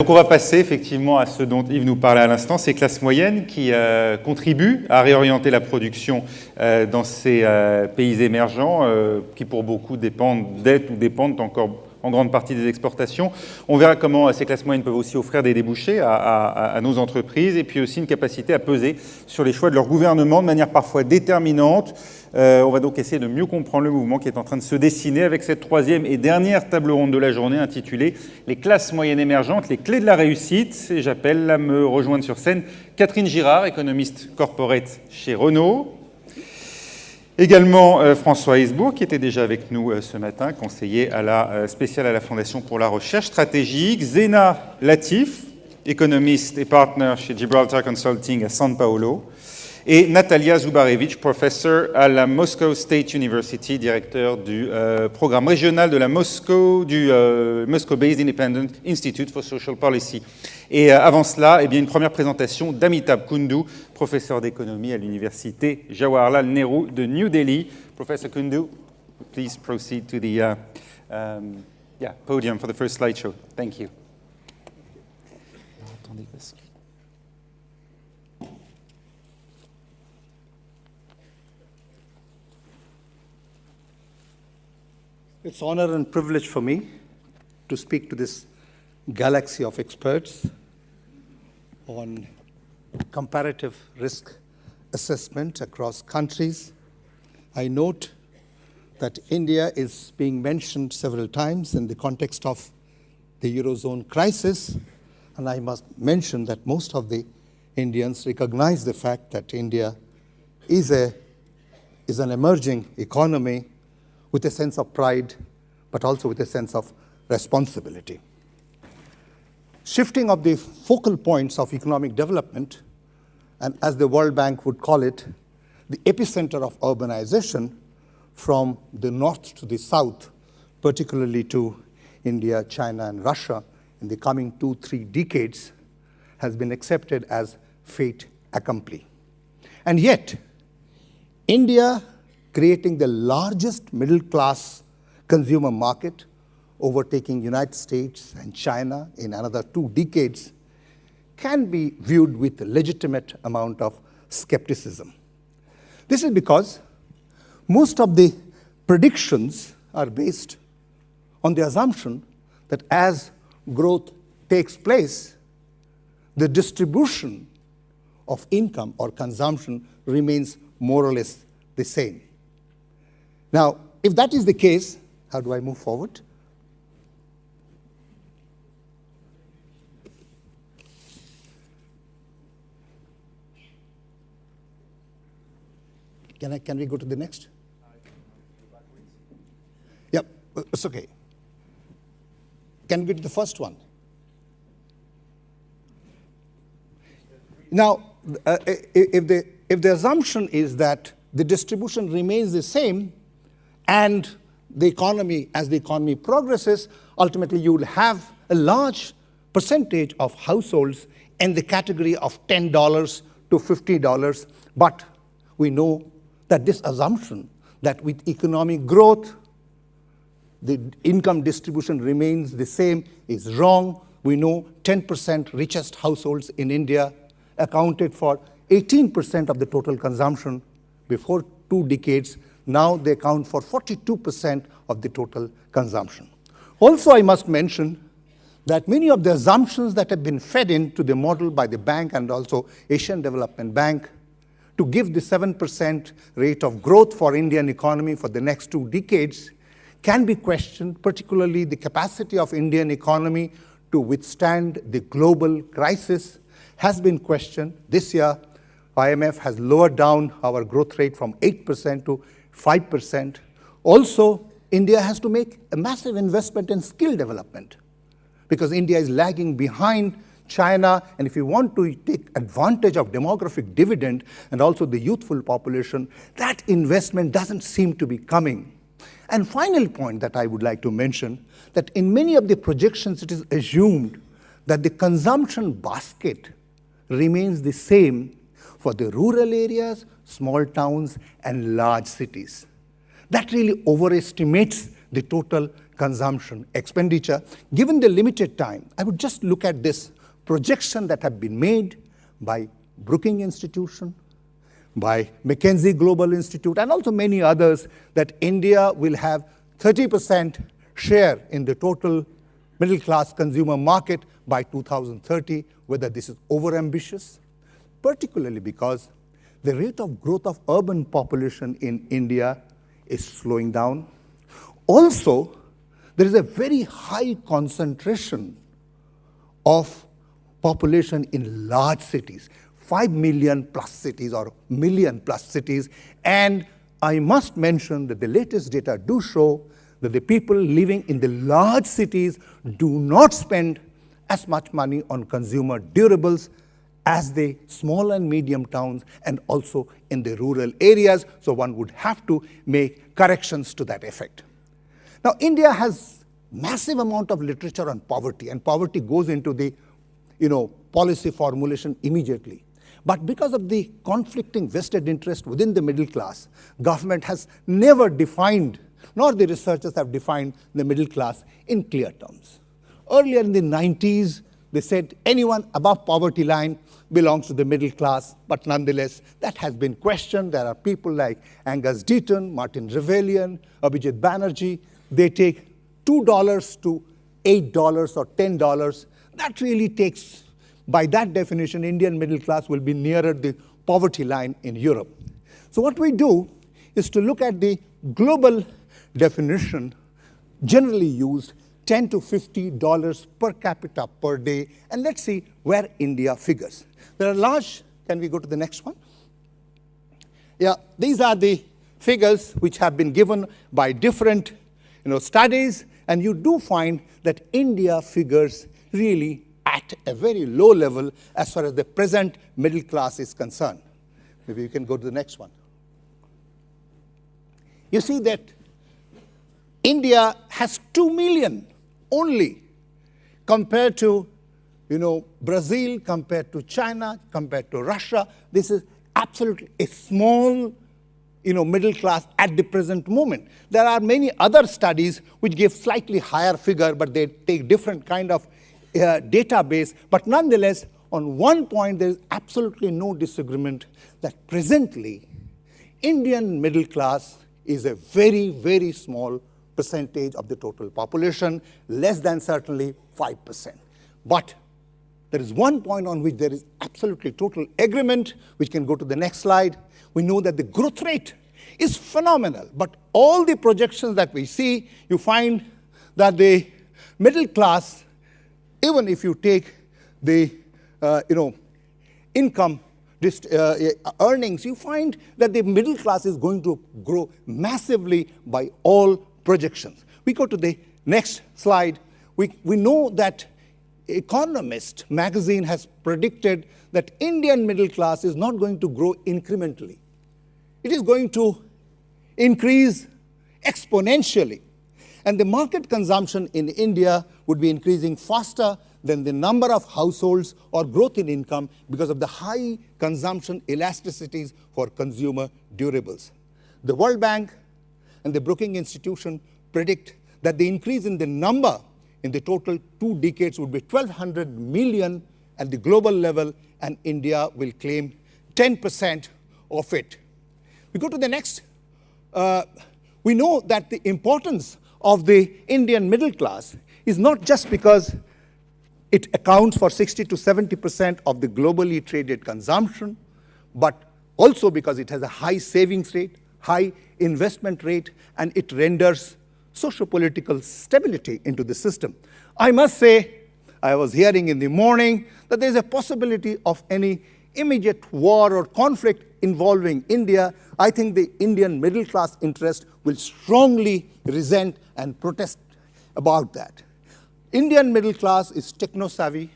Donc on va passer effectivement à ce dont Yves nous parlait à l'instant, ces classes moyennes qui contribuent à réorienter la production dans ces pays émergents qui pour beaucoup dépendent d'aide ou dépendent encore en grande partie des exportations. On verra comment ces classes moyennes peuvent aussi offrir des débouchés à nos entreprises et puis aussi une capacité à peser sur les choix de leur gouvernement de manière parfois déterminante. On va donc essayer de mieux comprendre le mouvement qui est en train de se dessiner avec cette troisième et dernière table ronde de la journée intitulée « Les classes moyennes émergentes, les clés de la réussite ». Et j'appelle à me rejoindre sur scène Catherine Girard, économiste corporate chez Renault. Également François Hesbourg, qui était déjà avec nous ce matin, conseiller spécial à la Fondation pour la recherche stratégique. Zena Latif, économiste et partner chez Gibraltar Consulting à São Paulo. Et Natalia Zubarevich, professeur à la Moscow State University, directeur du programme régional de la Moscow Based Independent Institute for Social Policy. Et avant cela, eh bien, une première présentation d'Amitabh Kundu, professeur d'économie à l'université Jawaharlal Nehru de New Delhi. Professor Kundu, please proceed to the podium for the first slideshow. Thank you. It's an honor and privilege for me to speak to this galaxy of experts on comparative risk assessment across countries. I note that India is being mentioned several times in the context of the Eurozone crisis, and I must mention that most of the Indians recognize the fact that India is an emerging economy with a sense of pride, but also with a sense of responsibility. Shifting of the focal points of economic development, and as the World Bank would call it, the epicenter of urbanization from the north to the south, particularly to India, China, and Russia in the coming 2-3 decades, has been accepted as fait accompli. And yet, India, creating the largest middle-class consumer market, overtaking United States and China in another 2 decades, can be viewed with a legitimate amount of skepticism. This is because most of the predictions are based on the assumption that as growth takes place, the distribution of income or consumption remains more or less the same. Now, if that is the case, how do I move forward? Can we go to the next? Yeah, it's okay. Can we go to the first one? Now, if the assumption is that the distribution remains the same, and the economy, as the economy progresses, ultimately you will have a large percentage of households in the category of $10 to $50. But we know that this assumption that with economic growth, the income distribution remains the same is wrong. We know 10% richest households in India accounted for 18% of the total consumption before 2 decades. Now they account for 42% of the total consumption. Also, I must mention that many of the assumptions that have been fed into the model by the bank and also Asian Development Bank to give the 7% rate of growth for Indian economy for the next 2 decades can be questioned, particularly the capacity of Indian economy to withstand the global crisis has been questioned. This year, IMF has lowered down our growth rate from 8% to 5%. Also, India has to make a massive investment in skill development because India is lagging behind China, and if you want to take advantage of demographic dividend and also the youthful population, that investment doesn't seem to be coming. And final point that I would like to mention, that in many of the projections it is assumed that the consumption basket remains the same for the rural areas, small towns, and large cities. That really overestimates the total consumption expenditure. Given the limited time, I would just look at this projection that have been made by Brookings Institution, by McKinsey Global Institute, and also many others, that India will have 30% share in the total middle-class consumer market by 2030, whether this is overambitious, particularly because the rate of growth of urban population in India is slowing down. Also, there is a very high concentration of population in large cities, 5 million plus cities or million plus cities. And I must mention that the latest data do show that the people living in the large cities do not spend as much money on consumer durables as the small and medium towns and also in the rural areas. So one would have to make corrections to that effect. Now, India has massive amount of literature on poverty, and poverty goes into the policy formulation immediately. But because of the conflicting vested interest within the middle class, government has never defined, nor the researchers have defined the middle class in clear terms. Earlier in the 90s, they said anyone above poverty line belongs to the middle class, but nonetheless, that has been questioned. There are people like Angus Deaton, Martin Trevelyan, Abhijit Banerjee. They take $2 to $8 or $10. That really takes, by that definition, Indian middle class will be nearer the poverty line in Europe. So what we do is to look at the global definition generally used, $10 to $50 per capita per day, and let's see where India figures. There are large, can we go to the next one? Yeah, these are the figures which have been given by different studies, and you do find that India figures really at a very low level as far as the present middle class is concerned. Maybe you can go to the next one. You see that India has 2 million only compared to Brazil, compared to China, compared to Russia. This is absolutely a small middle class at the present moment. There are many other studies which give slightly higher figure, but they take different kind of database. But nonetheless, on one point, there is absolutely no disagreement that presently, Indian middle class is a very, very small percentage of the total population, less than certainly 5%. But there is one point on which there is absolutely total agreement, which can go to the next slide. We know that the growth rate is phenomenal, but all the projections that we see, you find that the middle class, even if you take the income earnings, you find that the middle class is going to grow massively by all projections. We go to the next slide. We know that Economist magazine has predicted that Indian middle class is not going to grow incrementally. It is going to increase exponentially. And the market consumption in India would be increasing faster than the number of households or growth in income because of the high consumption elasticities for consumer durables. The World Bank and the Brookings Institution predict that the increase in the number in the total 2 decades would be 1,200 million at the global level, and India will claim 10% of it. We go to the next. We know that the importance of the Indian middle class is not just because it accounts for 60 to 70% of the globally traded consumption, but also because it has a high savings rate, high investment rate, and it renders socio-political stability into the system. I must say, I was hearing in the morning that there's a possibility of any immediate war or conflict involving India. I think the Indian middle class interest will strongly resent and protest about that. Indian middle class is techno-savvy,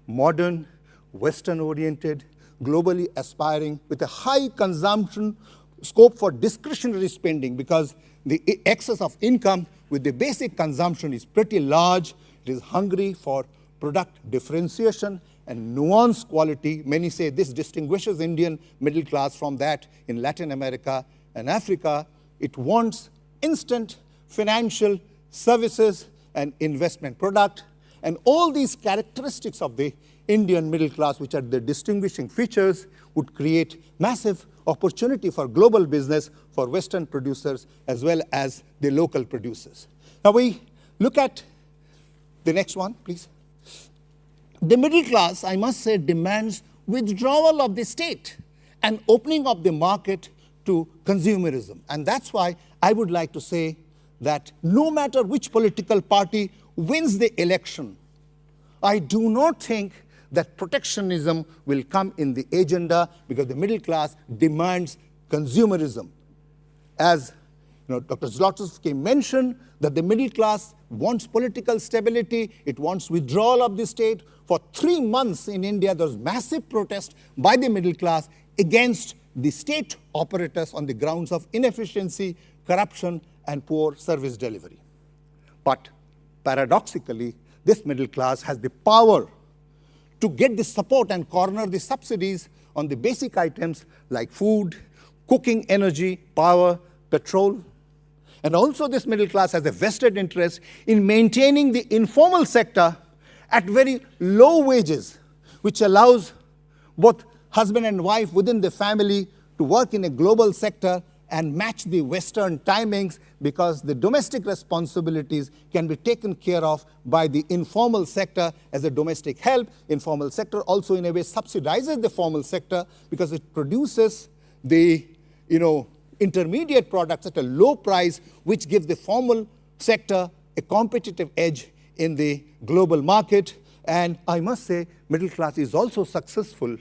modern, Western-oriented, globally aspiring, with a high consumption scope for discretionary spending, because the excess of income with the basic consumption is pretty large. It is hungry for product differentiation and nuanced quality. Many say this distinguishes Indian middle class from that in Latin America and Africa. It wants instant financial services, and investment product. And all these characteristics of the Indian middle class, which are the distinguishing features, would create massive opportunity for global business for Western producers as well as the local producers. Now we look at the next one, please. The middle class, I must say, demands withdrawal of the state and opening of the market to consumerism. And that's why I would like to say that no matter which political party wins the election, I do not think that protectionism will come in the agenda, because the middle class demands consumerism. As Dr. Zlotowski mentioned, that the middle class wants political stability, it wants withdrawal of the state. For 3 months in India, there was massive protest by the middle class against the state operators on the grounds of inefficiency, corruption, and poor service delivery. But paradoxically, this middle class has the power to get the support and corner the subsidies on the basic items like food, cooking energy, power, petrol. And also this middle class has a vested interest in maintaining the informal sector at very low wages, which allows both husband and wife within the family to work in a global sector and match the Western timings, because the domestic responsibilities can be taken care of by the informal sector as a domestic help. Informal sector also in a way subsidizes the formal sector because it produces the intermediate products at a low price, which gives the formal sector a competitive edge in the global market. And I must say, middle class is also successful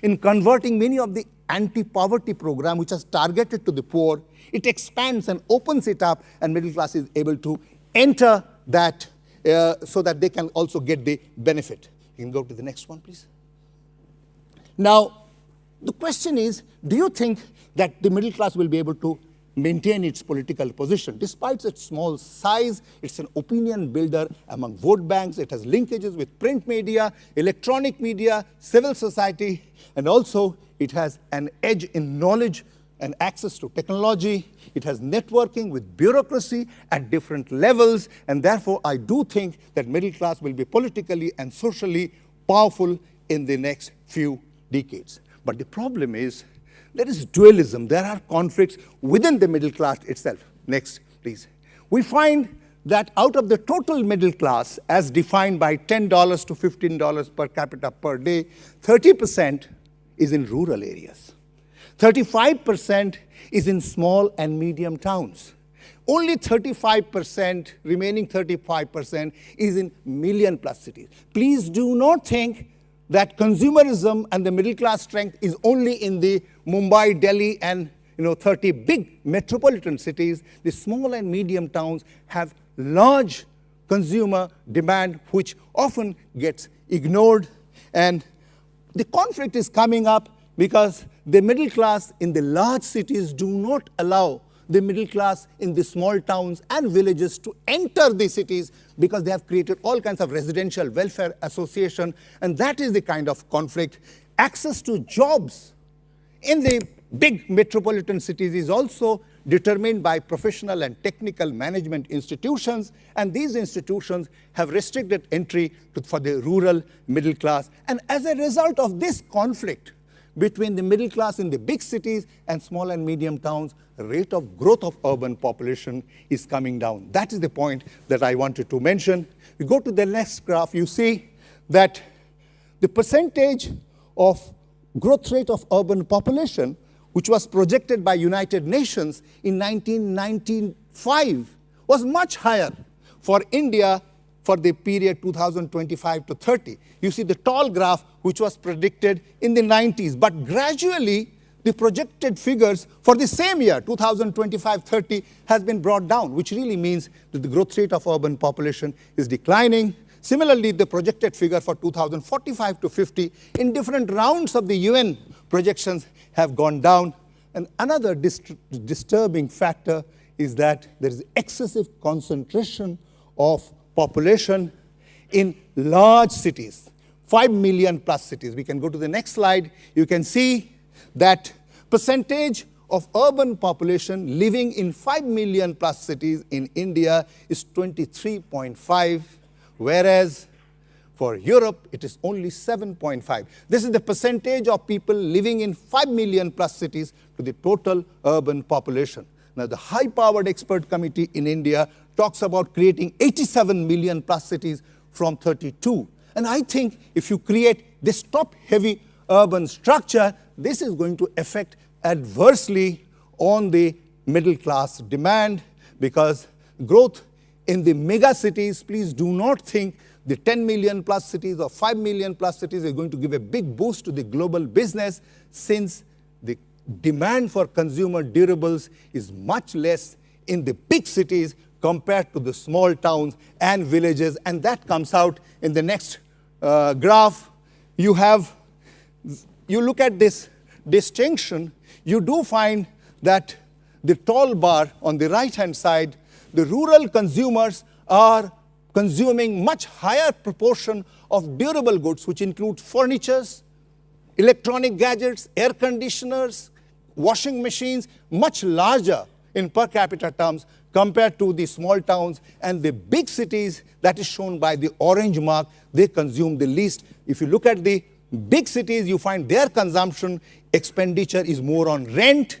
in converting many of the anti-poverty program which is targeted to the poor. It expands and opens it up, and middle class is able to enter that so that they can also get the benefit. You can go to the next one, please. Now, the question is, do you think that the middle class will be able to maintain its political position? Despite its small size, it's an opinion builder among vote banks. It has linkages with print media, electronic media, civil society, and also it has an edge in knowledge and access to technology. It has networking with bureaucracy at different levels, and therefore I do think that middle class will be politically and socially powerful in the next few decades. But the problem is, there is dualism. There are conflicts within the middle class itself. Next, please. We find that out of the total middle class, as defined by $10 to $15 per capita per day, 30% is in rural areas. 35% is in small and medium towns. Only 35%, remaining 35%, is in million-plus cities. Please do not think that consumerism and the middle class strength is only in the Mumbai, Delhi, and 30 big metropolitan cities. The small and medium towns have large consumer demand, which often gets ignored. And the conflict is coming up because the middle class in the large cities do not allow the middle class in the small towns and villages to enter the cities, because they have created all kinds of residential welfare association, and that is the kind of conflict. Access to jobs in the big metropolitan cities is also determined by professional and technical management institutions, and these institutions have restricted entry for the rural middle class. And as a result of this conflict between the middle class in the big cities and small and medium towns, the rate of growth of urban population is coming down. That is the point that I wanted to mention. We go to the next graph, you see that the percentage of growth rate of urban population, which was projected by United Nations in 1995, was much higher for India for the period 2025 to 30. You see the tall graph, which was predicted in the 90s, but gradually the projected figures for the same year, 2025-30, has been brought down, which really means that the growth rate of urban population is declining. Similarly, the projected figure for 2045 to 50 in different rounds of the UN projections have gone down. And another disturbing factor is that there is excessive concentration of population in large cities, 5 million plus cities. We can go to the next slide. You can see that percentage of urban population living in 5 million plus cities in India is 23.5, whereas for Europe, it is only 7.5. This is the percentage of people living in 5 million plus cities to the total urban population. Now, the high-powered expert committee in India talks about creating 87 million plus cities from 32. And I think if you create this top-heavy urban structure, this is going to affect adversely on the middle-class demand, because growth in the mega cities, please do not think the 10 million plus cities or 5 million plus cities are going to give a big boost to the global business, since the demand for consumer durables is much less in the big cities compared to the small towns and villages. And that comes out in the next graph. You look at this distinction, you do find that the tall bar on the right-hand side, the rural consumers are consuming much higher proportion of durable goods, which include furnitures, electronic gadgets, air conditioners, washing machines, much larger in per capita terms compared to the small towns. And the big cities, that is shown by the orange mark, they consume the least. If you look at the big cities, you find their consumption expenditure is more on rent,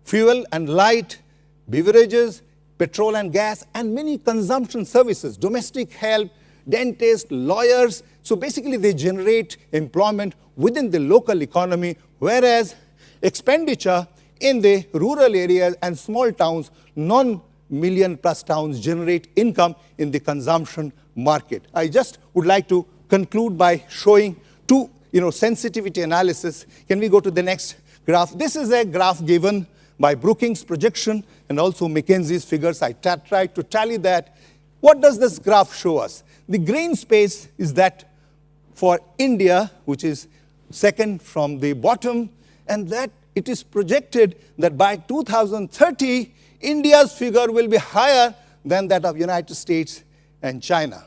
fuel and light, beverages, petrol and gas, and many consumption services, domestic help, dentists, lawyers. So basically, they generate employment within the local economy, whereas expenditure in the rural areas and small towns, non-million plus towns, generate income in the consumption market. I just would like to conclude by showing two sensitivity analysis. Can we go to the next graph? This is a graph given by Brookings' projection and also McKinsey's figures. I tried to tally that. What does this graph show us? The green space is that for India, which is second from the bottom, and that it is projected that by 2030, India's figure will be higher than that of United States and China.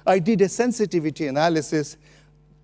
I did a sensitivity analysis,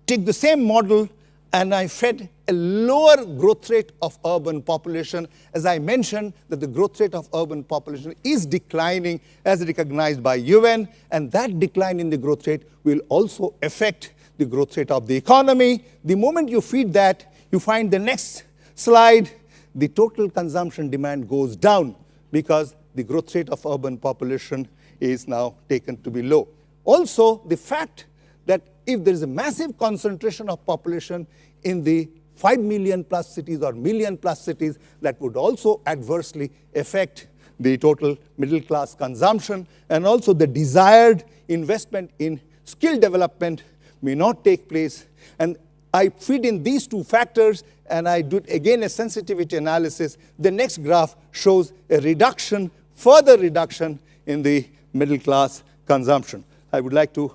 take the same model, and I fed a lower growth rate of urban population. As I mentioned, that the growth rate of urban population is declining as recognized by UN, and that decline in the growth rate will also affect the growth rate of the economy. The moment you feed that, you find the next slide, the total consumption demand goes down because the growth rate of urban population is now taken to be low. Also, the fact that if there is a massive concentration of population in the 5 million plus cities or million plus cities, that would also adversely affect the total middle class consumption, and also the desired investment in skill development may not take place. And I feed in these two factors, and I did again a sensitivity analysis. The next graph shows a reduction, further reduction in the middle class consumption. I would like to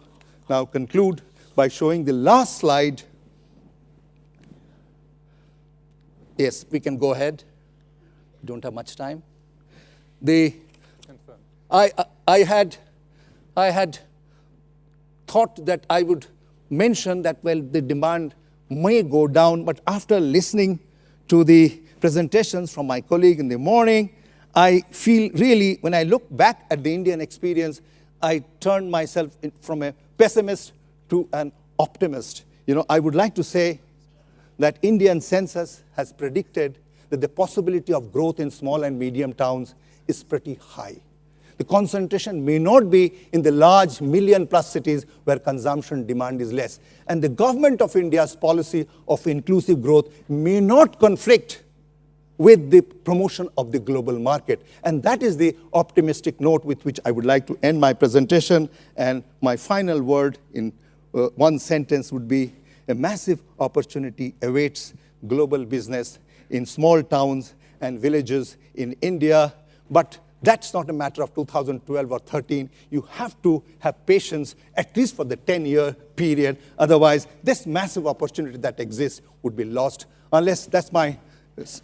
now conclude by showing the last slide. Yes, we can go ahead. Don't have much time. I had thought that I would mention that, well, the demand may go down, but after listening to the presentations from my colleague in the morning, I feel really, when I look back at the Indian experience, I turned myself from a pessimist to an optimist. I would like to say that Indian census has predicted that the possibility of growth in small and medium towns is pretty high. The concentration may not be in the large million plus cities where consumption demand is less. And the government of India's policy of inclusive growth may not conflict with the promotion of the global market. And that is the optimistic note with which I would like to end my presentation. And my final word in one sentence would be: a massive opportunity awaits global business in small towns and villages in India. But that's not a matter of 2012 or 13. You have to have patience, at least for the 10-year period. Otherwise, this massive opportunity that exists would be lost. Unless, that's my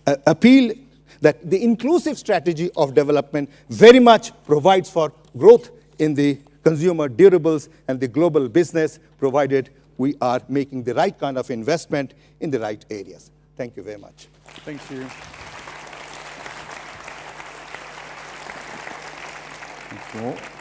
appeal, that the inclusive strategy of development very much provides for growth in the consumer durables and the global business, provided we are making the right kind of investment in the right areas. Thank you very much. Thank you. Merci.